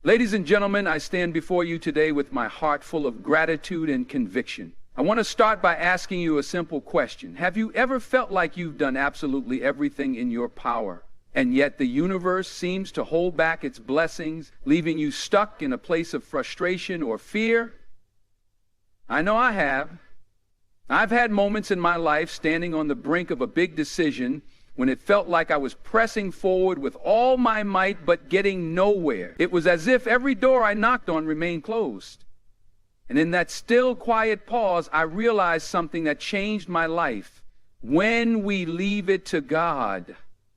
Ladies and gentlemen, I stand before you today with my heart full of gratitude and conviction. I want to start by asking you a simple question. Have you ever felt like you've done absolutely everything in your power, and yet the universe seems to hold back its blessings, leaving you stuck in a place of frustration or fear? I know I have. I've had moments in my life standing on the brink of a big decision when it felt like I was pressing forward with all my might but getting nowhere. It was as if every door I knocked on remained closed. And in that still, quiet pause, I realized something that changed my life. When we leave it to God,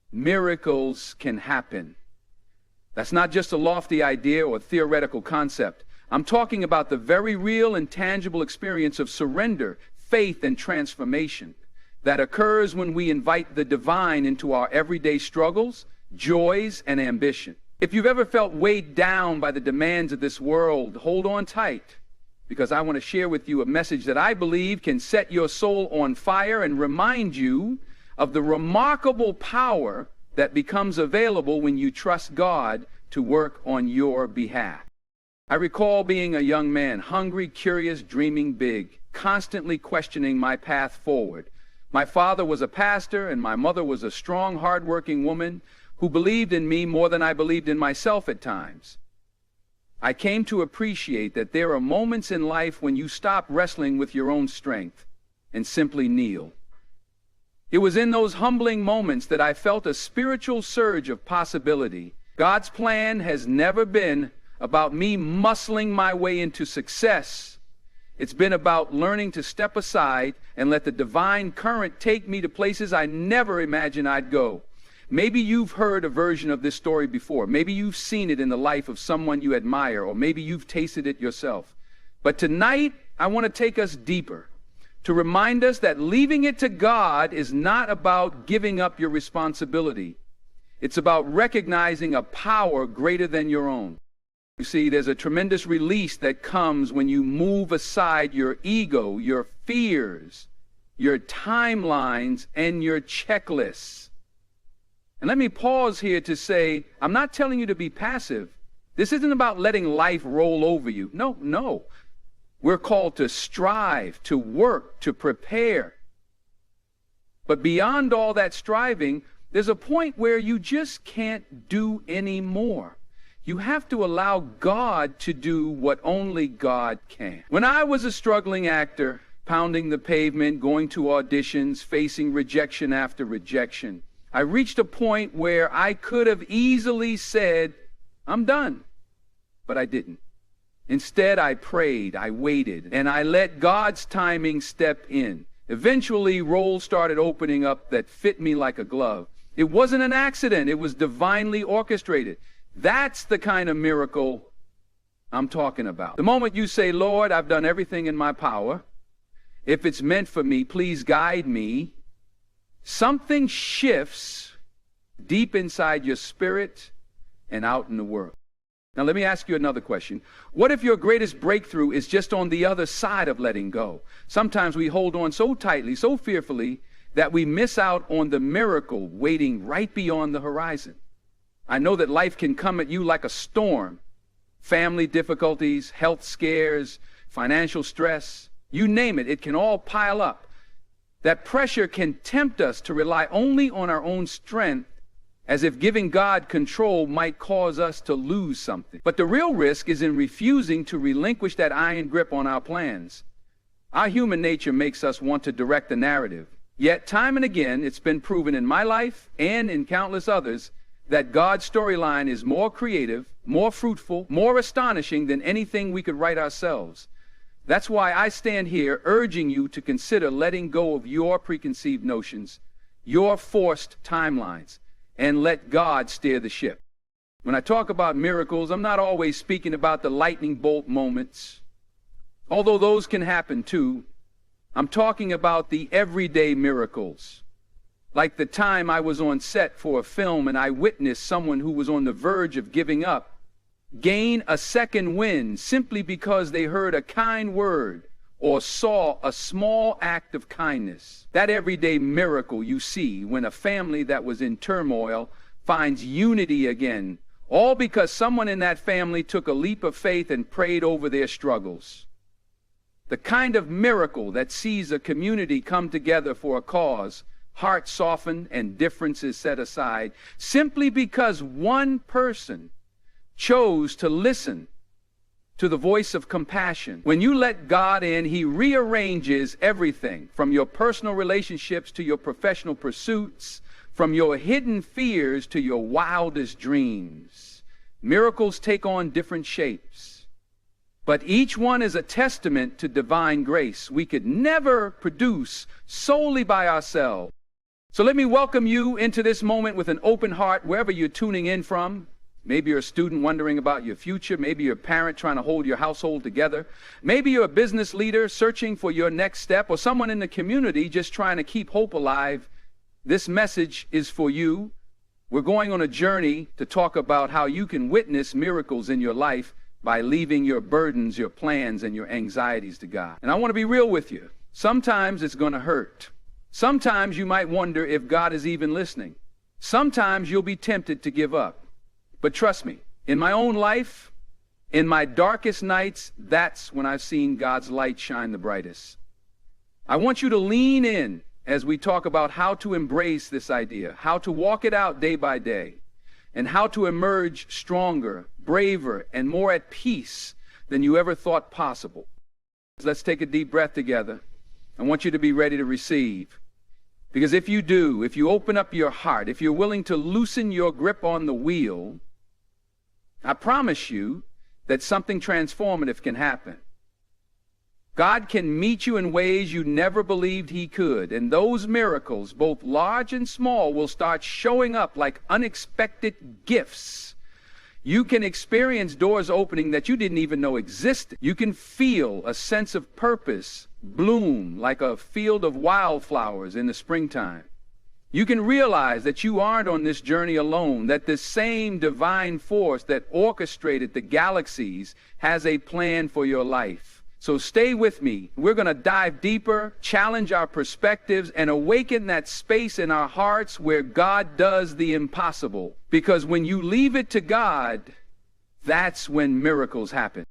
miracles can happen. That's not just a lofty idea or theoretical concept. I'm talking about the very real and tangible experience of surrender, faith, and transformation that occurs when we invite the divine into our everyday struggles, joys, and ambition. If you've ever felt weighed down by the demands of this world, hold on tight, because I want to share with you a message that I believe can set your soul on fire and remind you of the remarkable power that becomes available when you trust God to work on your behalf. I recall being a young man, hungry, curious, dreaming big, constantly questioning my path forward. My father was a pastor, and my mother was a strong, hard-working woman who believed in me more than I believed in myself at times. I came to appreciate that there are moments in life when you stop wrestling with your own strength and simply kneel. It was in those humbling moments that I felt a spiritual surge of possibility. God's plan has never been about me muscling my way into success. It's been about learning to step aside and let the divine current take me to places I never imagined I'd go. Maybe you've heard a version of this story before. Maybe you've seen it in the life of someone you admire, or maybe you've tasted it yourself. But tonight, I want to take us deeper, to remind us that leaving it to God is not about giving up your responsibility. It's about recognizing a power greater than your own. You see, there's a tremendous release that comes when you move aside your ego, your fears, your timelines, and your checklists. And let me pause here to say, I'm not telling you to be passive. This isn't about letting life roll over you. No. We're called to strive, to work, to prepare. But beyond all that striving, there's a point where you just can't do any more. You have to allow God to do what only God can. When I was a struggling actor, pounding the pavement, going to auditions, facing rejection after rejection, I reached a point where I could have easily said, I'm done. But I didn't. Instead, I prayed, I waited, and I let God's timing step in. Eventually, roles started opening up that fit me like a glove. It wasn't an accident. It was divinely orchestrated. That's the kind of miracle I'm talking about. The moment you say, Lord, I've done everything in my power. If it's meant for me, please guide me. Something shifts deep inside your spirit and out in the world. Now, let me ask you another question. What if your greatest breakthrough is just on the other side of letting go? Sometimes we hold on so tightly, so fearfully, that we miss out on the miracle waiting right beyond the horizon. I know that life can come at you like a storm. Family difficulties, health scares, financial stress, you name it, it can all pile up. That pressure can tempt us to rely only on our own strength, as if giving God control might cause us to lose something. But the real risk is in refusing to relinquish that iron grip on our plans. Our human nature makes us want to direct the narrative. Yet time and again, it's been proven in my life and in countless others that God's storyline is more creative, more fruitful, more astonishing than anything we could write ourselves. That's why I stand here urging you to consider letting go of your preconceived notions, your forced timelines, and let God steer the ship. When I talk about miracles, I'm not always speaking about the lightning bolt moments, although those can happen too. I'm talking about the everyday miracles. Like the time I was on set for a film and I witnessed someone who was on the verge of giving up gain a second wind simply because they heard a kind word or saw a small act of kindness. That everyday miracle you see when a family that was in turmoil finds unity again, All because someone in that family took a leap of faith and prayed over their struggles. The kind of miracle that sees a community come together for a cause, hearts softened and differences set aside, simply because one person chose to listen to the voice of compassion. When you let God in, He rearranges everything, from your personal relationships to your professional pursuits, from your hidden fears to your wildest dreams. Miracles take on different shapes, but each one is a testament to divine grace we could never produce solely by ourselves. So let me welcome you into this moment with an open heart, wherever you're tuning in from. Maybe you're a student wondering about your future. Maybe you're a parent trying to hold your household together. Maybe you're a business leader searching for your next step, or someone in the community just trying to keep hope alive. This message is for you. We're going on a journey to talk about how you can witness miracles in your life by leaving your burdens, your plans, and your anxieties to God. And I want to be real with you. Sometimes it's going to hurt. Sometimes you might wonder if God is even listening. Sometimes you'll be tempted to give up. But trust me, in my own life, in my darkest nights, that's when I've seen God's light shine the brightest. I want you to lean in as we talk about how to embrace this idea, how to walk it out day by day, and how to emerge stronger, braver, and more at peace than you ever thought possible. Let's take a deep breath together. I want you to be ready to receive. Because if you do, if you open up your heart, if you're willing to loosen your grip on the wheel, I promise you that something transformative can happen. God can meet you in ways you never believed He could, and those miracles, both large and small, will start showing up like unexpected gifts. You can experience doors opening that you didn't even know existed. You can feel a sense of purpose bloom like a field of wildflowers in the springtime. You can realize that you aren't on this journey alone, that the same divine force that orchestrated the galaxies has a plan for your life. So stay with me. We're going to dive deeper, challenge our perspectives, and awaken that space in our hearts where God does the impossible. Because when you leave it to God, that's when miracles happen.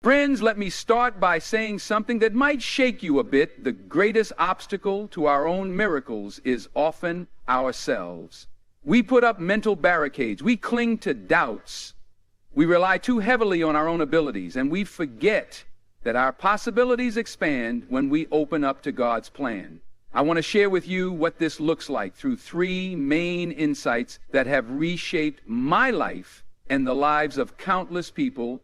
Friends, let me start by saying something that might shake you a bit. The greatest obstacle to our own miracles is often ourselves. We put up mental barricades. We cling to doubts. We rely too heavily on our own abilities, and we forget that our possibilities expand when we open up to God's plan. I want to share with you what this looks like through three main insights that have reshaped my life and the lives of countless people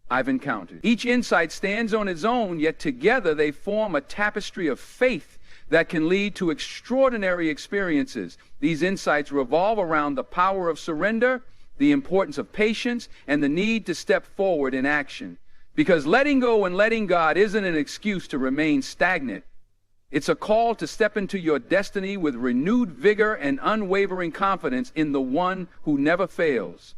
I've encountered. Each insight stands on its own, yet together they form a tapestry of faith that can lead to extraordinary experiences. These insights revolve around the power of surrender, the importance of patience, and the need to step forward in action. Because letting go and letting God isn't an excuse to remain stagnant. It's a call to step into your destiny with renewed vigor and unwavering confidence in the one who never fails.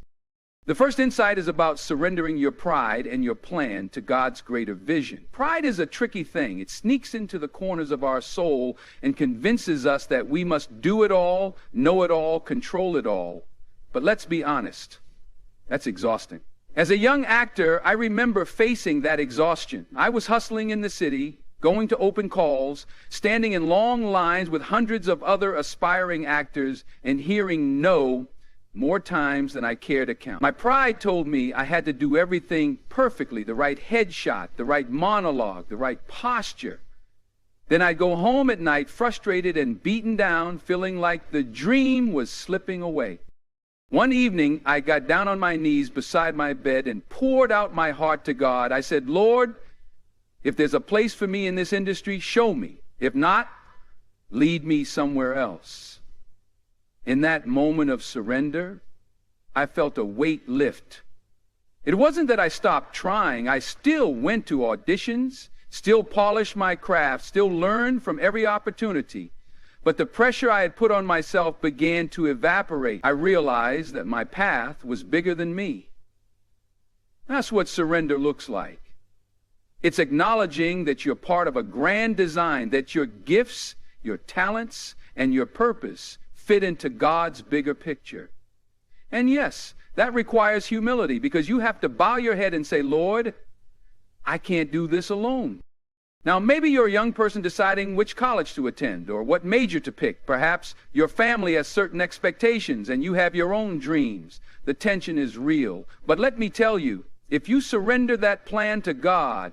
The first insight is about surrendering your pride and your plan to God's greater vision. Pride is a tricky thing. It sneaks into the corners of our soul and convinces us that we must do it all, know it all, control it all. But let's be honest, that's exhausting. As a young actor, I remember facing that exhaustion. I was hustling in the city, going to open calls, standing in long lines with hundreds of other aspiring actors, and hearing no more times than I care to count. My pride told me I had to do everything perfectly, the right headshot, the right monologue, the right posture. Then I'd go home at night frustrated and beaten down, feeling like the dream was slipping away. One evening, I got down on my knees beside my bed and poured out my heart to God. I said, Lord, if there's a place for me in this industry, show me. If not, lead me somewhere else. In that moment of surrender, I felt a weight lift. It wasn't that I stopped trying. I still went to auditions, still polished my craft, still learned from every opportunity. But the pressure I had put on myself began to evaporate. I realized that my path was bigger than me. That's what surrender looks like. It's acknowledging that you're part of a grand design, that your gifts, your talents, and your purpose fit into God's bigger picture. And yes, That requires humility because you have to bow your head and say, Lord, I can't do this alone. Now, maybe you're a young person deciding which college to attend or what major to pick. Perhaps your family has certain expectations and you have your own dreams. The tension is real. But let me tell you, if you surrender that plan to God,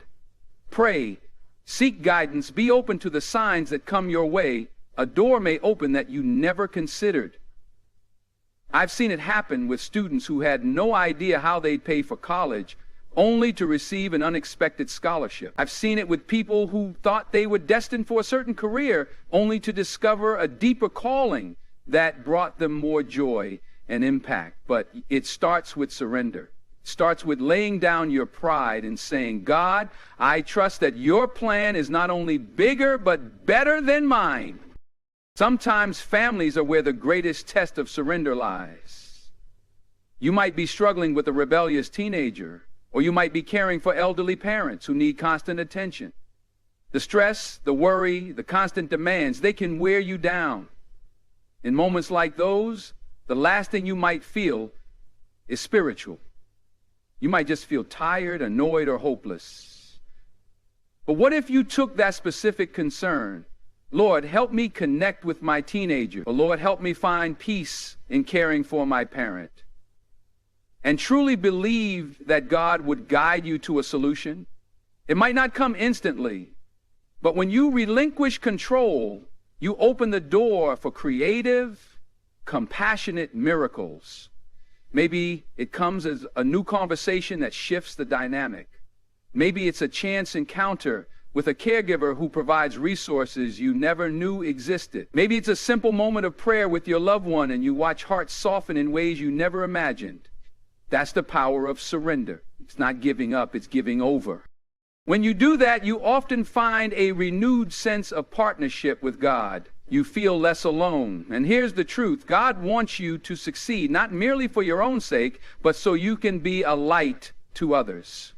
pray, seek guidance, be open to the signs that come your way, a door may open that you never considered. I've seen it happen with students who had no idea how they'd pay for college, only to receive an unexpected scholarship. I've seen it with people who thought they were destined for a certain career, only to discover a deeper calling that brought them more joy and impact. But it starts with surrender. It starts with laying down your pride and saying, God, I trust that your plan is not only bigger, but better than mine. Sometimes families are where the greatest test of surrender lies. You might be struggling with a rebellious teenager, or you might be caring for elderly parents who need constant attention. The stress, the worry, the constant demands, they can wear you down. In moments like those, the last thing you might feel is spiritual. You might just feel tired, annoyed, or hopeless. But what if you took that specific concern? Lord, help me connect with my teenager. Or Lord, help me find peace in caring for my parent. And truly believe that God would guide you to a solution. It might not come instantly, but when you relinquish control, you open the door for creative, compassionate miracles. Maybe it comes as a new conversation that shifts the dynamic. Maybe it's a chance encounter with a caregiver who provides resources you never knew existed. Maybe it's a simple moment of prayer with your loved one and you watch hearts soften in ways you never imagined. That's the power of surrender. It's not giving up, it's giving over. When you do that, you often find a renewed sense of partnership with God. You feel less alone. And here's the truth. God wants you to succeed, not merely for your own sake, but so you can be a light to others.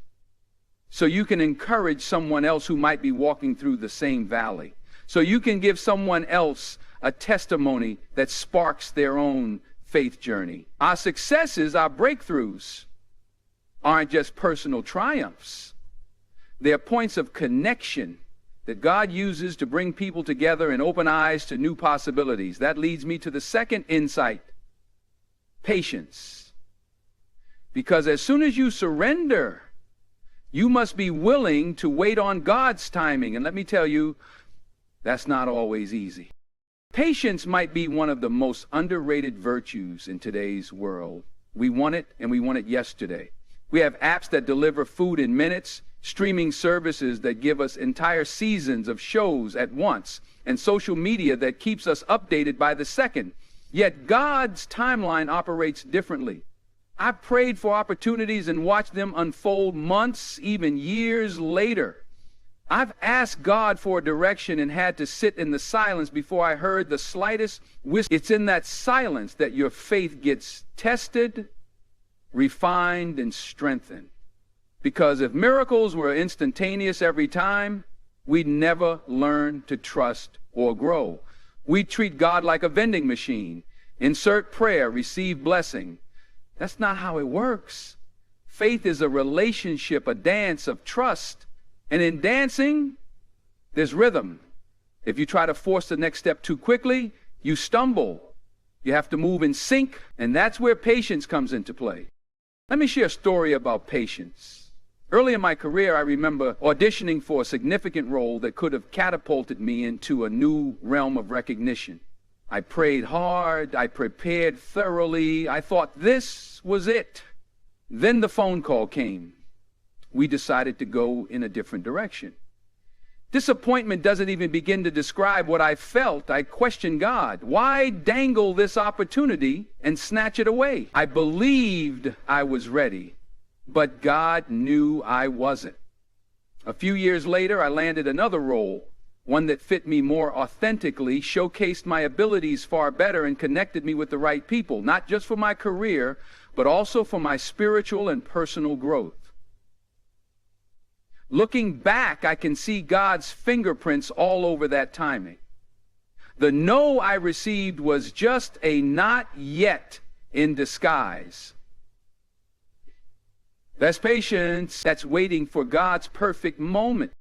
So you can encourage someone else who might be walking through the same valley. So you can give someone else a testimony that sparks their own faith journey. Our successes, our breakthroughs, aren't just personal triumphs. They're points of connection that God uses to bring people together and open eyes to new possibilities. That leads me to the second insight: patience. Because as soon as you surrender, you must be willing to wait on God's timing. And let me tell you, that's not always easy. Patience might be one of the most underrated virtues in today's world. We want it, and we want it yesterday. We have apps that deliver food in minutes, streaming services that give us entire seasons of shows at once, and social media that keeps us updated by the second. Yet God's timeline operates differently. I've prayed for opportunities and watched them unfold months, even years later. I've asked God for a direction and had to sit in the silence before I heard the slightest whisper. It's in that silence that your faith gets tested, refined, and strengthened. Because if miracles were instantaneous every time, we'd never learn to trust or grow. We treat God like a vending machine. Insert prayer, receive blessing. That's not how it works. Faith is a relationship, a dance of trust. And in dancing, there's rhythm. If you try to force the next step too quickly, you stumble. You have to move in sync, and that's where patience comes into play. Let me share a story about patience. Early in my career, I remember auditioning for a significant role that could have catapulted me into a new realm of recognition. I prayed hard, I prepared thoroughly, I thought this was it. Then the phone call came. We decided to go in a different direction. Disappointment doesn't even begin to describe what I felt. I questioned God. Why dangle this opportunity and snatch it away? I believed I was ready, but God knew I wasn't. A few years later, I landed another role, one that fit me more authentically, showcased my abilities far better, and connected me with the right people, not just for my career, but also for my spiritual and personal growth. Looking back, I can see God's fingerprints all over that timing. The no I received was just a not yet in disguise. That's patience. That's waiting for God's perfect moment.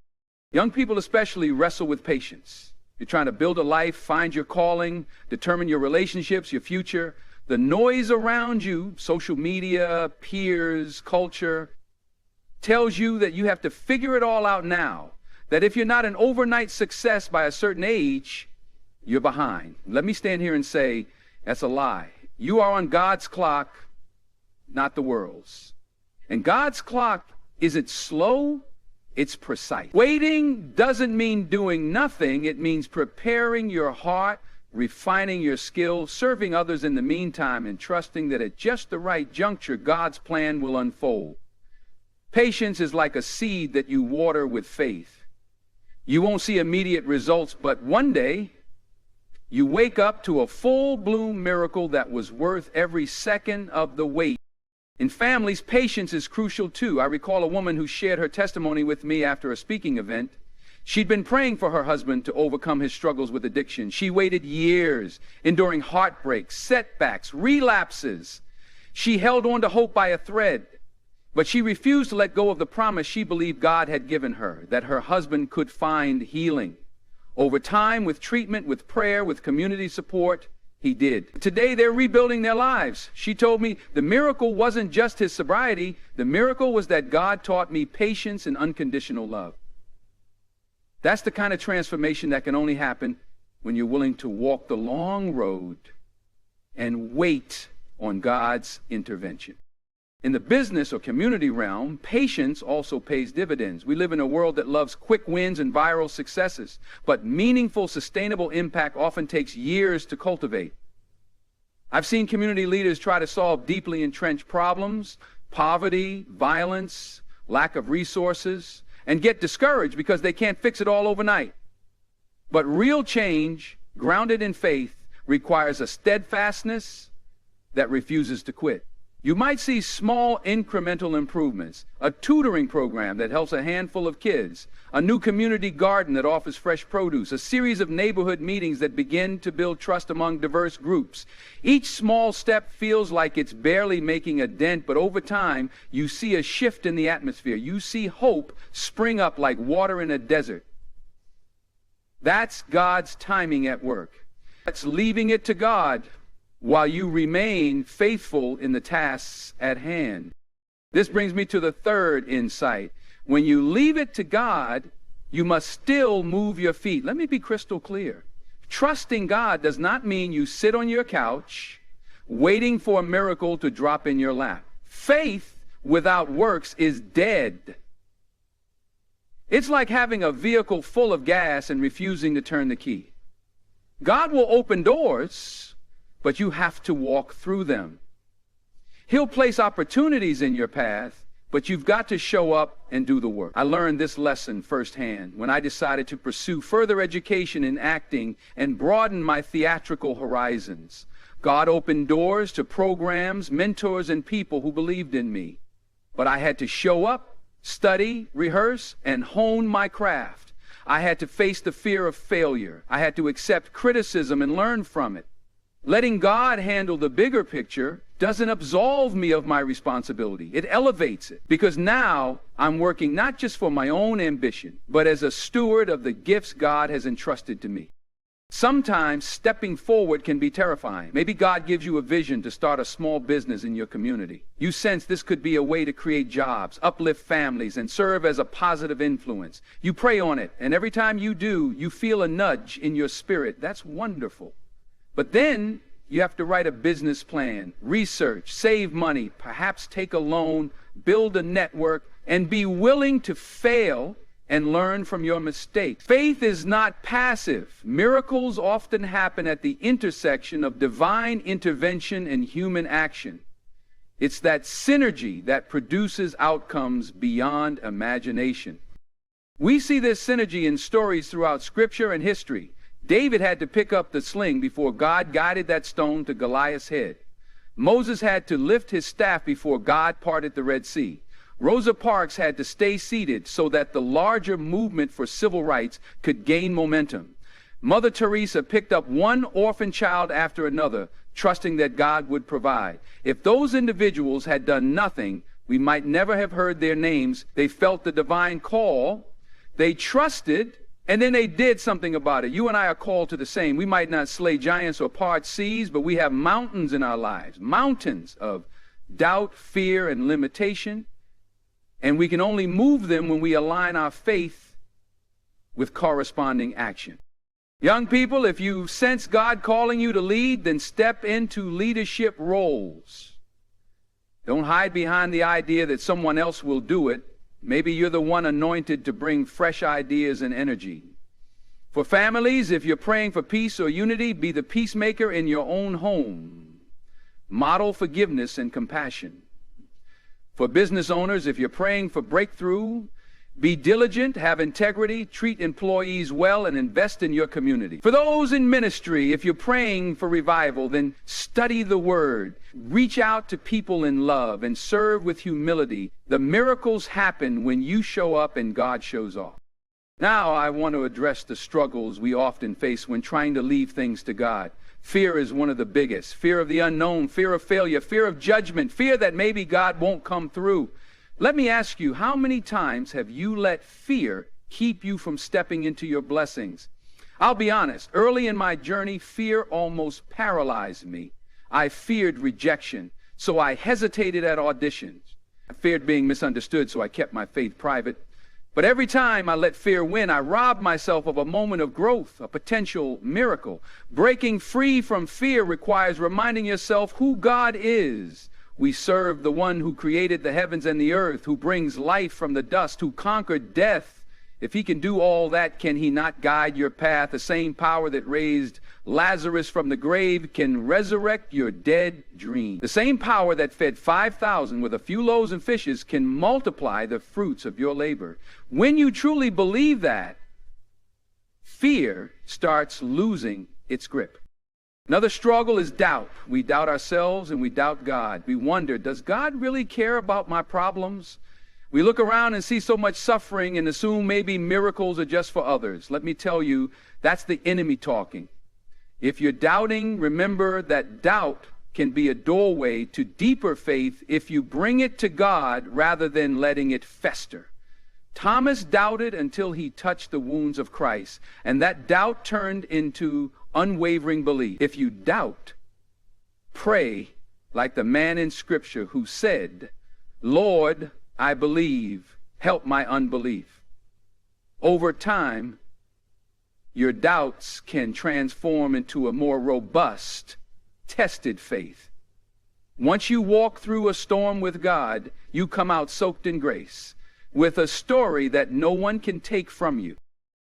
Young people especially wrestle with patience. You're trying to build a life, find your calling, determine your relationships, your future. The noise around you, social media, peers, culture, tells you that you have to figure it all out now. That if you're not an overnight success by a certain age, you're behind. Let me stand here and say, that's a lie. You are on God's clock, not the world's. And God's clock isn't slow, it's precise. Waiting doesn't mean doing nothing. It means preparing your heart, refining your skills, serving others in the meantime, and trusting that at just the right juncture, God's plan will unfold. Patience is like a seed that you water with faith. You won't see immediate results, but one day, you wake up to a full-bloom miracle that was worth every second of the wait. In families, patience is crucial too. I recall a woman who shared her testimony with me after a speaking event. She'd been praying for her husband to overcome his struggles with addiction. She waited years, enduring heartbreaks, setbacks, relapses. She held on to hope by a thread, but she refused to let go of the promise she believed God had given her, that her husband could find healing. Over time, with treatment, with prayer, with community support, he did. Today, they're rebuilding their lives. She told me the miracle wasn't just his sobriety. The miracle was that God taught me patience and unconditional love. That's the kind of transformation that can only happen when you're willing to walk the long road and wait on God's intervention. In the business or community realm, patience also pays dividends. We live in a world that loves quick wins and viral successes, but meaningful, sustainable impact often takes years to cultivate. I've seen community leaders try to solve deeply entrenched problems, poverty, violence, lack of resources, and get discouraged because they can't fix it all overnight. But real change, grounded in faith, requires a steadfastness that refuses to quit. You might see small incremental improvements, a tutoring program that helps a handful of kids, a new community garden that offers fresh produce, a series of neighborhood meetings that begin to build trust among diverse groups. Each small step feels like it's barely making a dent, but over time, you see a shift in the atmosphere. You see hope spring up like water in a desert. That's God's timing at work. That's leaving it to God while you remain faithful in the tasks at hand. This brings me to the third insight. When you leave it to God, you must still move your feet. Let me be crystal clear. Trusting God does not mean you sit on your couch waiting for a miracle to drop in your lap. Faith without works is dead. It's like having a vehicle full of gas and refusing to turn the key. God will open doors, but you have to walk through them. He'll place opportunities in your path, but you've got to show up and do the work. I learned this lesson firsthand when I decided to pursue further education in acting and broaden my theatrical horizons. God opened doors to programs, mentors, and people who believed in me. But I had to show up, study, rehearse, and hone my craft. I had to face the fear of failure. I had to accept criticism and learn from it. Letting God handle the bigger picture doesn't absolve me of my responsibility. It elevates it, because now I'm working not just for my own ambition, but as a steward of the gifts God has entrusted to me. Sometimes stepping forward can be terrifying. Maybe God gives you a vision to start a small business in your community. You sense this could be a way to create jobs, uplift families, and serve as a positive influence. You pray on it, and every time you do, you feel a nudge in your spirit. That's wonderful. But then you have to write a business plan, research, save money, perhaps take a loan, build a network, and be willing to fail and learn from your mistakes. Faith is not passive. Miracles often happen at the intersection of divine intervention and human action. It's that synergy that produces outcomes beyond imagination. We see this synergy in stories throughout Scripture and history. David had to pick up the sling before God guided that stone to Goliath's head. Moses had to lift his staff before God parted the Red Sea. Rosa Parks had to stay seated so that the larger movement for civil rights could gain momentum. Mother Teresa picked up one orphan child after another, trusting that God would provide. If those individuals had done nothing, We might never have heard their names. They felt the divine call. They trusted, and then they did something about it. You and I are called to the same. We might not slay giants or part seas, but we have mountains in our lives, mountains of doubt, fear, and limitation. And we can only move them when we align our faith with corresponding action. Young people, if you sense God calling you to lead, then step into leadership roles. Don't hide behind the idea that someone else will do it. Maybe you're the one anointed to bring fresh ideas and energy. For families, if you're praying for peace or unity, be the peacemaker in your own home. Model forgiveness and compassion. For business owners, if you're praying for breakthrough, be diligent, have integrity, treat employees well, and invest in your community. For those in ministry, if you're praying for revival, then study the Word. Reach out to people in love and serve with humility. The miracles happen when you show up and God shows off. Now I want to address the struggles we often face when trying to leave things to God. Fear is one of the biggest. Fear of the unknown, fear of failure, fear of judgment, fear that maybe God won't come through. Let me ask you, how many times have you let fear keep you from stepping into your blessings? I'll be honest, early in my journey, fear almost paralyzed me. I feared rejection, so I hesitated at auditions. I feared being misunderstood, so I kept my faith private. But every time I let fear win, I robbed myself of a moment of growth, a potential miracle. Breaking free from fear requires reminding yourself who God is. We serve the one who created the heavens and the earth, who brings life from the dust, who conquered death. If he can do all that, can he not guide your path? The same power that raised Lazarus from the grave can resurrect your dead dream. The same power that fed 5,000 with a few loaves and fishes can multiply the fruits of your labor. When you truly believe that, fear starts losing its grip. Another struggle is doubt. We doubt ourselves and we doubt God. We wonder, does God really care about my problems? We look around and see so much suffering and assume maybe miracles are just for others. Let me tell you, that's the enemy talking. If you're doubting, remember that doubt can be a doorway to deeper faith if you bring it to God rather than letting it fester. Thomas doubted until he touched the wounds of Christ, and that doubt turned into unwavering belief. If you doubt, pray like the man in Scripture who said, "Lord, I believe, help my unbelief." Over time, your doubts can transform into a more robust, tested faith. Once you walk through a storm with God, you come out soaked in grace, with a story that no one can take from you.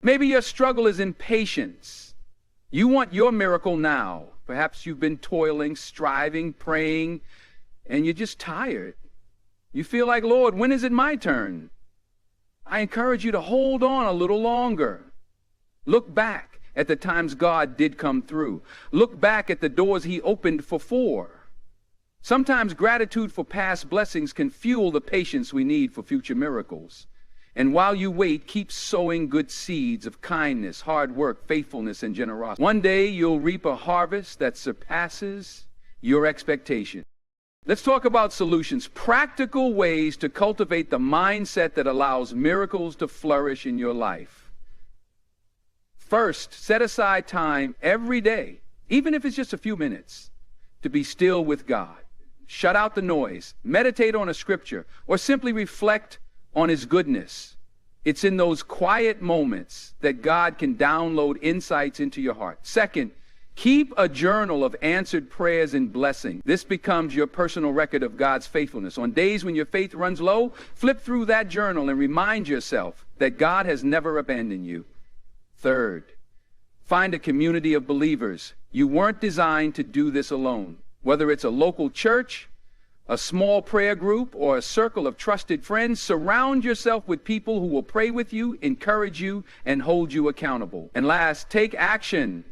Maybe your struggle is impatience. You want your miracle now. Perhaps you've been toiling, striving, praying, and you're just tired. You feel like, Lord, when is it my turn? I encourage you to hold on a little longer. Look back at the times God did come through. Look back at the doors he opened for. Sometimes gratitude for past blessings can fuel the patience we need for future miracles. And while you wait, keep sowing good seeds of kindness, hard work, faithfulness, and generosity. One day you'll reap a harvest that surpasses your expectation. Let's talk about solutions, practical ways to cultivate the mindset that allows miracles to flourish in your life. First, set aside time every day, even if it's just a few minutes, to be still with God. Shut out the noise, meditate on a scripture, or simply reflect on his goodness. It's in those quiet moments that God can download insights into your heart. Second, keep a journal of answered prayers and blessing. This becomes your personal record of God's faithfulness. On days when your faith runs low, flip through that journal and remind yourself that God has never abandoned you. Third, find a community of believers. You weren't designed to do this alone. Whether it's a local church, a small prayer group, or a circle of trusted friends, surround yourself with people who will pray with you, encourage you, and hold you accountable. And last, take action.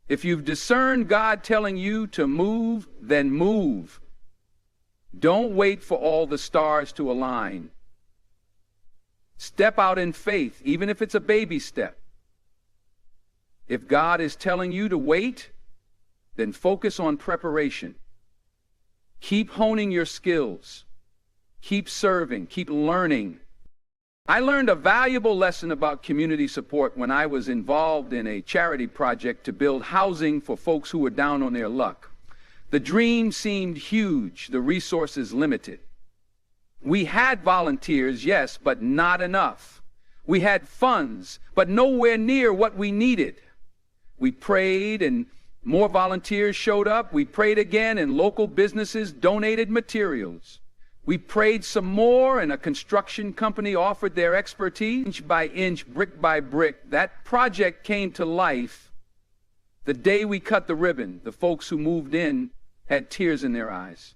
If you've discerned God telling you to move, then move. Don't wait for all the stars to align. Step out in faith, even if it's a baby step. If God is telling you to wait, then focus on preparation. Keep honing your skills. Keep serving, keep learning. I learned a valuable lesson about community support when I was involved in a charity project to build housing for folks who were down on their luck. The dream seemed huge, the resources limited. We had volunteers, yes, but not enough. We had funds, but nowhere near what we needed. We prayed and more volunteers showed up. We prayed again and local businesses donated materials. We prayed some more and a construction company offered their expertise. Inch by inch, brick by brick, that project came to life. The day we cut the ribbon, the folks who moved in had tears in their eyes.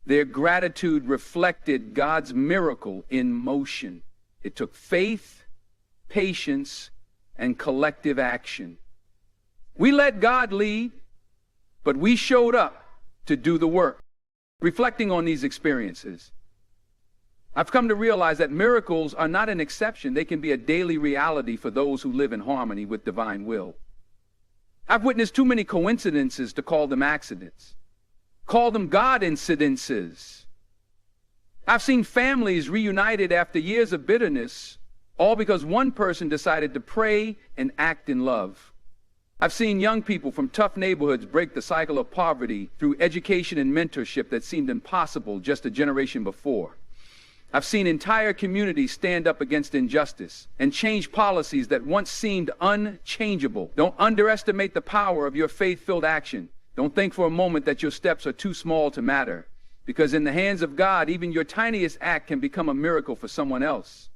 Their gratitude reflected God's miracle in motion. It took faith, patience, and collective action. We let God lead, but we showed up to do the work. Reflecting on these experiences, I've come to realize that miracles are not an exception. They can be a daily reality for those who live in harmony with divine will. I've witnessed too many coincidences to call them accidents. Call them God incidences. I've seen families reunited after years of bitterness, all because one person decided to pray and act in love. I've seen young people from tough neighborhoods break the cycle of poverty through education and mentorship that seemed impossible just a generation before. I've seen entire communities stand up against injustice and change policies that once seemed unchangeable. Don't underestimate the power of your faith-filled action. Don't think for a moment that your steps are too small to matter, because in the hands of God, even your tiniest act can become a miracle for someone else.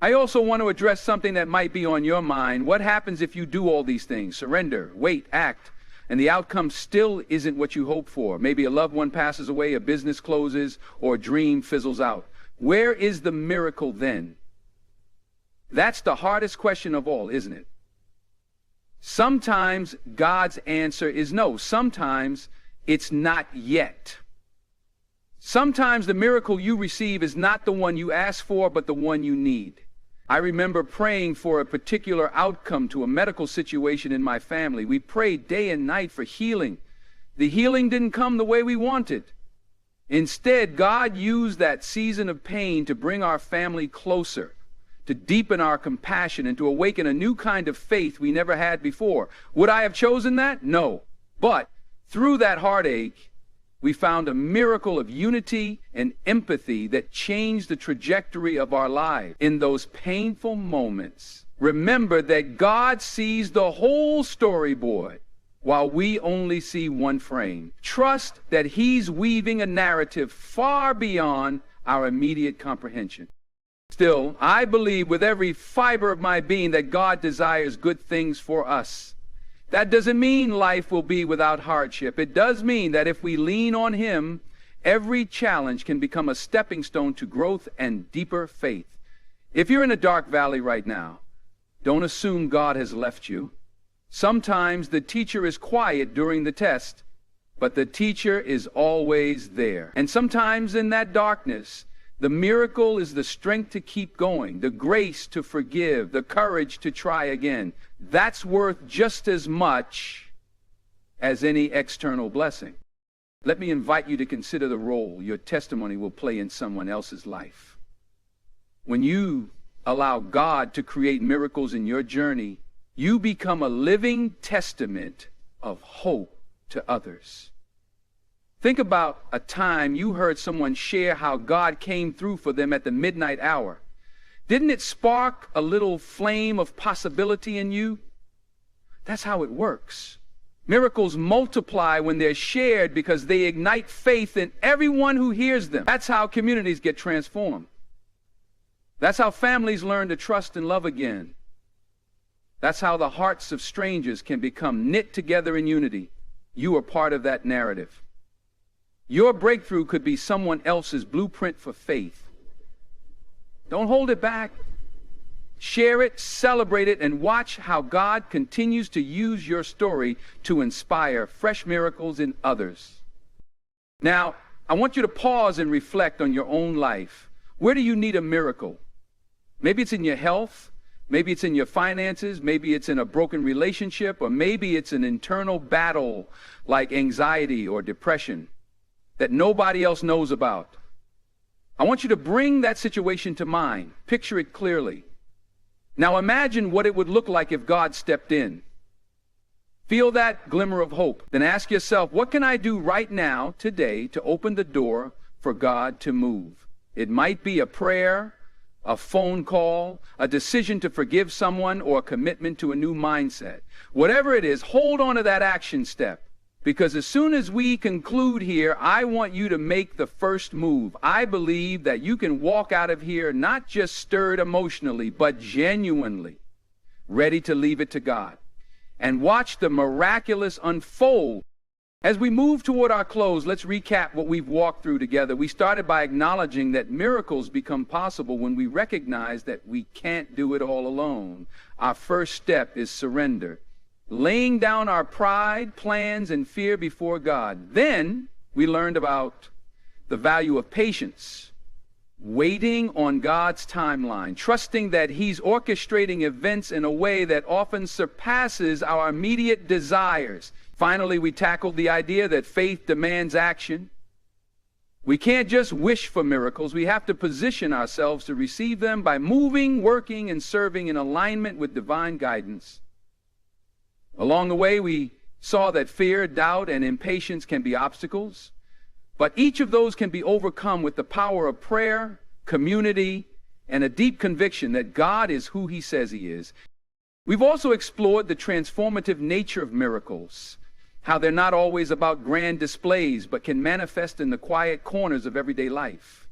I also want to address something that might be on your mind. What happens if you do all these things? Surrender, wait, act, and the outcome still isn't what you hoped for? Maybe a loved one passes away, a business closes, or a dream fizzles out. Where is the miracle then? That's the hardest question of all, isn't it? Sometimes God's answer is no. Sometimes it's not yet. Sometimes the miracle you receive is not the one you ask for, but the one you need. I remember praying for a particular outcome to a medical situation in my family. We prayed day and night for healing. The healing didn't come the way we wanted. Instead, God used that season of pain to bring our family closer, to deepen our compassion, and to awaken a new kind of faith we never had before. Would I have chosen that? No. But through that heartache, we found a miracle of unity and empathy that changed the trajectory of our lives. In those painful moments, remember that God sees the whole storyboard while we only see one frame. Trust that He's weaving a narrative far beyond our immediate comprehension. Still, I believe with every fiber of my being that God desires good things for us. That doesn't mean life will be without hardship. It does mean that if we lean on Him, every challenge can become a stepping stone to growth and deeper faith. If you're in a dark valley right now, don't assume God has left you. Sometimes the teacher is quiet during the test, but the teacher is always there. And sometimes in that darkness, the miracle is the strength to keep going, the grace to forgive, the courage to try again. That's worth just as much as any external blessing. Let me invite you to consider the role your testimony will play in someone else's life. When you allow God to create miracles in your journey, you become a living testament of hope to others. Think about a time you heard someone share how God came through for them at the midnight hour. Didn't it spark a little flame of possibility in you? That's how it works. Miracles multiply when they're shared because they ignite faith in everyone who hears them. That's how communities get transformed. That's how families learn to trust and love again. That's how the hearts of strangers can become knit together in unity. You are part of that narrative. Your breakthrough could be someone else's blueprint for faith. Don't hold it back. Share it, celebrate it, and watch how God continues to use your story to inspire fresh miracles in others. Now, I want you to pause and reflect on your own life. Where do you need a miracle? Maybe it's in your health. Maybe it's in your finances. Maybe it's in a broken relationship. Or maybe it's an internal battle like anxiety or depression that nobody else knows about. I want you to bring that situation to mind. Picture it clearly. Now imagine what it would look like if God stepped in. Feel that glimmer of hope. Then ask yourself, what can I do right now, today, to open the door for God to move? It might be a prayer, a phone call, a decision to forgive someone, or a commitment to a new mindset. Whatever it is, hold on to that action step. Because as soon as we conclude here, I want you to make the first move. I believe that you can walk out of here not just stirred emotionally, but genuinely ready to leave it to God and watch the miraculous unfold. As we move toward our close, let's recap what we've walked through together. We started by acknowledging that miracles become possible when we recognize that we can't do it all alone. Our first step is surrender, laying down our pride, plans, and fear before God. Then we learned about the value of patience, waiting on God's timeline, trusting that He's orchestrating events in a way that often surpasses our immediate desires. Finally, we tackled the idea that faith demands action. We can't just wish for miracles. We have to position ourselves to receive them by moving, working, and serving in alignment with divine guidance. Along the way, we saw that fear, doubt, and impatience can be obstacles, but each of those can be overcome with the power of prayer, community, and a deep conviction that God is who He says He is. We've also explored the transformative nature of miracles, how they're not always about grand displays, but can manifest in the quiet corners of everyday life.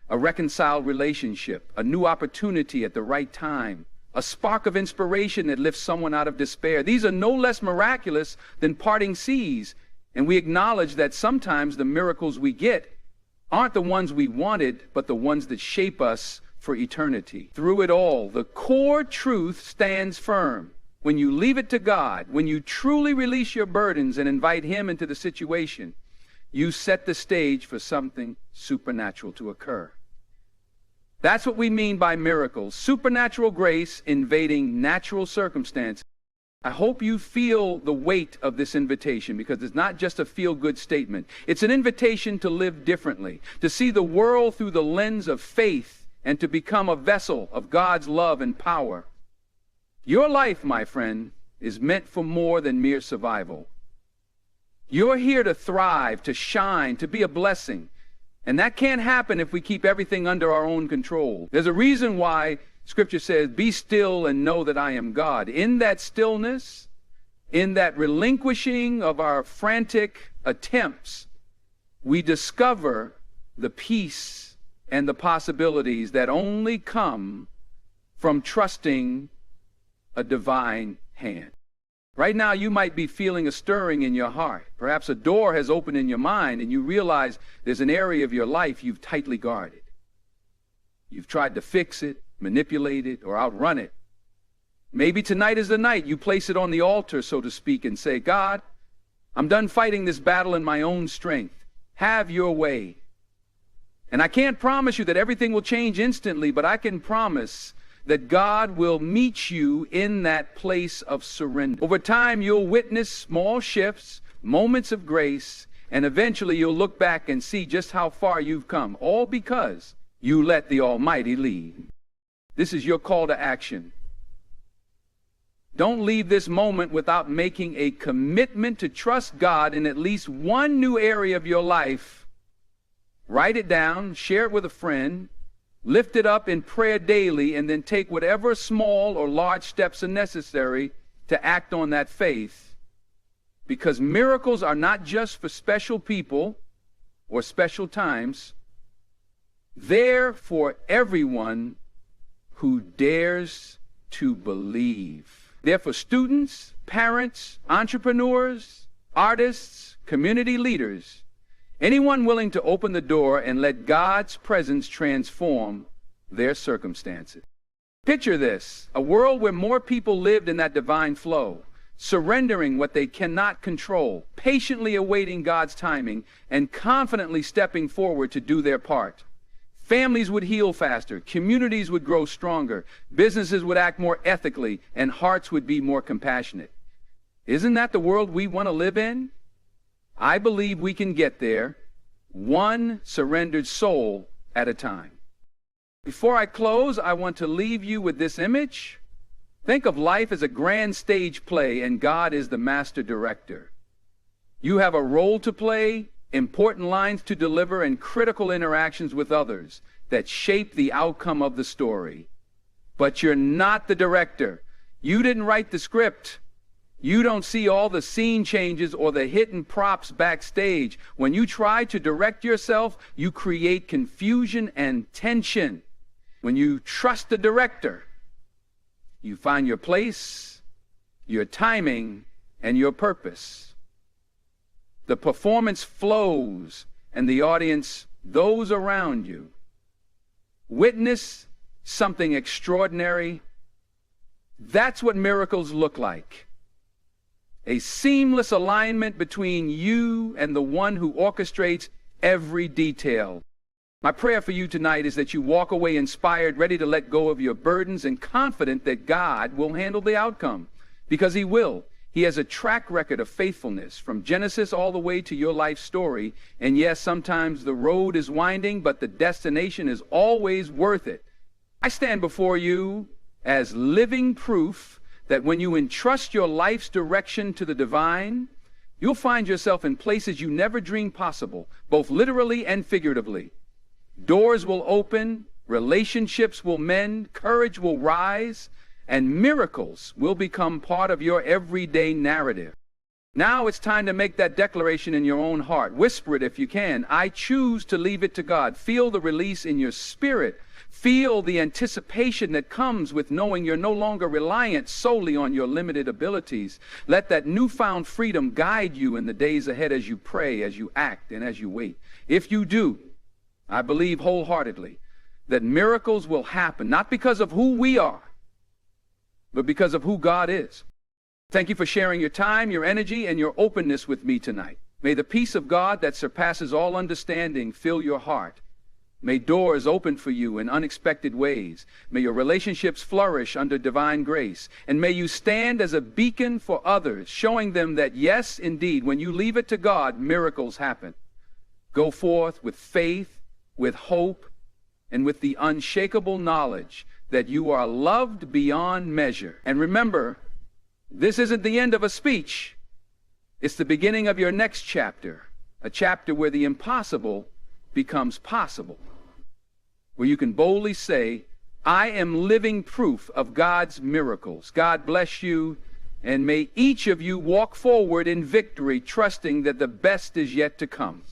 A reconciled relationship, a new opportunity at the right time, a spark of inspiration that lifts someone out of despair. These are no less miraculous than parting seas, and we acknowledge that sometimes the miracles we get aren't the ones we wanted, but the ones that shape us for eternity. Through it all, the core truth stands firm. When you leave it to God, when you truly release your burdens and invite Him into the situation, you set the stage for something supernatural to occur. That's what we mean by miracles, supernatural grace invading natural circumstances. I hope you feel the weight of this invitation, because it's not just a feel-good statement. It's an invitation to live differently, to see the world through the lens of faith, and to become a vessel of God's love and power. Your life, my friend, is meant for more than mere survival. You're here to thrive, to shine, to be a blessing. And that can't happen if we keep everything under our own control. There's a reason why Scripture says, be still and know that I am God. In that stillness, in that relinquishing of our frantic attempts, we discover the peace and the possibilities that only come from trusting a divine hand. Right now, you might be feeling a stirring in your heart. Perhaps a door has opened in your mind and you realize there's an area of your life you've tightly guarded. You've tried to fix it, manipulate it, or outrun it. Maybe tonight is the night you place it on the altar, so to speak, and say, God, I'm done fighting this battle in my own strength. Have your way. And I can't promise you that everything will change instantly, but I can promise that God will meet you in that place of surrender. Over time, you'll witness small shifts, moments of grace, and eventually you'll look back and see just how far you've come, all because you let the Almighty lead. This is your call to action. Don't leave this moment without making a commitment to trust God in at least one new area of your life. Write it down, share it with a friend, lift it up in prayer daily, and then take whatever small or large steps are necessary to act on that faith. Because miracles are not just for special people or special times. They're for everyone who dares to believe. They're for students, parents, entrepreneurs, artists, community leaders, anyone willing to open the door and let God's presence transform their circumstances. Picture this, a world where more people lived in that divine flow, surrendering what they cannot control, patiently awaiting God's timing, and confidently stepping forward to do their part. Families would heal faster, communities would grow stronger, businesses would act more ethically, and hearts would be more compassionate. Isn't that the world we want to live in? I believe we can get there, one surrendered soul at a time. Before I close, I want to leave you with this image. Think of life as a grand stage play, and God is the master director. You have a role to play, important lines to deliver, and critical interactions with others that shape the outcome of the story. But you're not the director. You didn't write the script. You don't see all the scene changes or the hidden props backstage. When you try to direct yourself, you create confusion and tension. When you trust the director, you find your place, your timing, and your purpose. The performance flows, and the audience, those around you, witness something extraordinary. That's what miracles look like. A seamless alignment between you and the one who orchestrates every detail. My prayer for you tonight is that you walk away inspired, ready to let go of your burdens, and confident that God will handle the outcome. Because He will. He has a track record of faithfulness from Genesis all the way to your life story. And yes, sometimes the road is winding, but the destination is always worth it. I stand before you as living proof that when you entrust your life's direction to the divine, you'll find yourself in places you never dreamed possible, both literally and figuratively. Doors will open, relationships will mend, courage will rise, and miracles will become part of your everyday narrative. Now it's time to make that declaration in your own heart. Whisper it if you can. I choose to leave it to God. Feel the release in your spirit. Feel the anticipation that comes with knowing you're no longer reliant solely on your limited abilities. Let that newfound freedom guide you in the days ahead as you pray, as you act, and as you wait. If you do, I believe wholeheartedly that miracles will happen, not because of who we are, but because of who God is. Thank you for sharing your time, your energy, and your openness with me tonight. May the peace of God that surpasses all understanding fill your heart. May doors open for you in unexpected ways. May your relationships flourish under divine grace. And may you stand as a beacon for others, showing them that yes, indeed, when you leave it to God, miracles happen. Go forth with faith, with hope, and with the unshakable knowledge that you are loved beyond measure. And remember, this isn't the end of a speech. It's the beginning of your next chapter, a chapter where the impossible becomes possible, where you can boldly say, I am living proof of God's miracles. God bless you, and may each of you walk forward in victory, trusting that the best is yet to come.